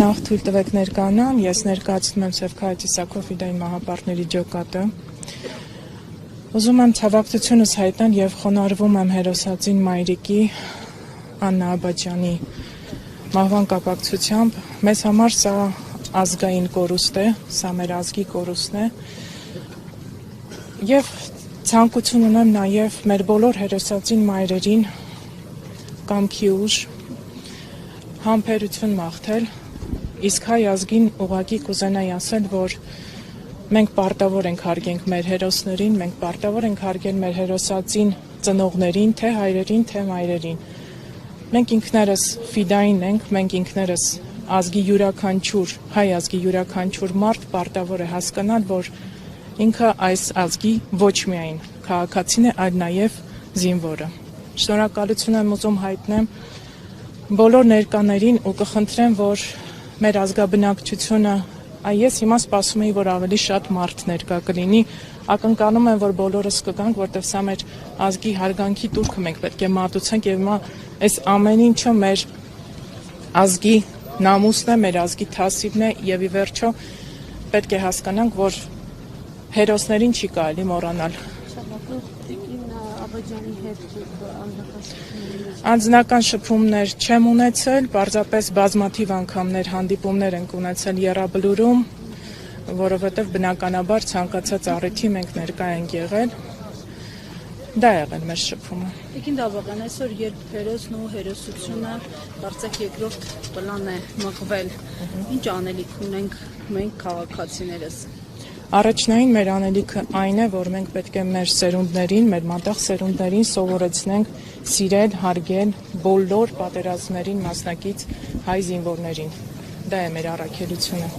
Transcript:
Նախ թույլ տվեք ներկանամ, ես ներկայացնում եմ Սևքայից Իսակով Ֆիդային մահապարտների ջոկատը։ Ուզում եմ ցավակցությունս հայտնել եւ խոնարհվում եմ հերոսածին մայրիկի Աննա Աբաջյանի մահվան կապակցությամբ։ Մեզ համար սա ազգային կորուստ է, սա մեր ազգի կորուստն է։ Եվ ցանկություն ունեմ նաեւ մեր բոլոր հերոսածին մայրերին կամքի ուժ, համբերություն մաղթել, իսկ հայ ազգին ուղղակի կուզենայի ասել, որ մենք պարտավոր ենք հարգենք մեր հերոսներին, մենք պարտավոր ենք հարգել մեր հերոսածին ծնողներին, թե հայրերին, թե մայրերին։ Մենք ինքներս ֆիդային ենք, մենք ինքներս ազգի յուրաքանչյուր, հայ ազգի յուրաքանչյուր մարդ պարտավոր է հասկանալ, որ ինքը այս ազգի ոչ միայն քաղաքացին է, այլ նաև զինվորը։ Շնորհակալություն եմ ուզում հայտնեմ բոլոր ներկաներին ու կխնդրեմ, որ մեր ազգաբնակչությունը, ես հիմա սպասում եի, որ ավելի շատ մարդ ներկա կլինի, ակնկալում եմ, որ բոլորս կգանք, որտեղ սա մեր ազգի հարգանքի տուրքը մենք պետք է մատուցենք եւ հիմա այս ամեն ինչը մեր ազգի նամուսն է, մեր ազգի թասիբն է եւ ի վերջո պետք է հասկանանք, որ հերոսներին չի կարելի մոռանալ։ Անձնական շփումներ չեմ ունեցել, պարզապես բազմաթիվ անգամներ հանդիպումներ ենք ունեցել Եռաբլուրում, որովհետև բնականաբար ցանկացած առիթի մենք ներկա ենք եղել։ Դա եղել մեր շփումը։ Տիկին Դավաղյան, այսօր երբ հերոսն ու հերոսությունը կարծեք երկրորդ պլան է մղվել, ինչ անելիք ունենք մենք քաղաքացիներս։ Առաջնային մեր անելիքը այն է, որ մենք պետք է մեր սերունդներին, մեր մատաղ սերունդներին սովորեցնենք սիրել, հարգել բոլոր պատերազմներին մասնակից հայ զինվորներին։ Դա է մեր առաքելությունը։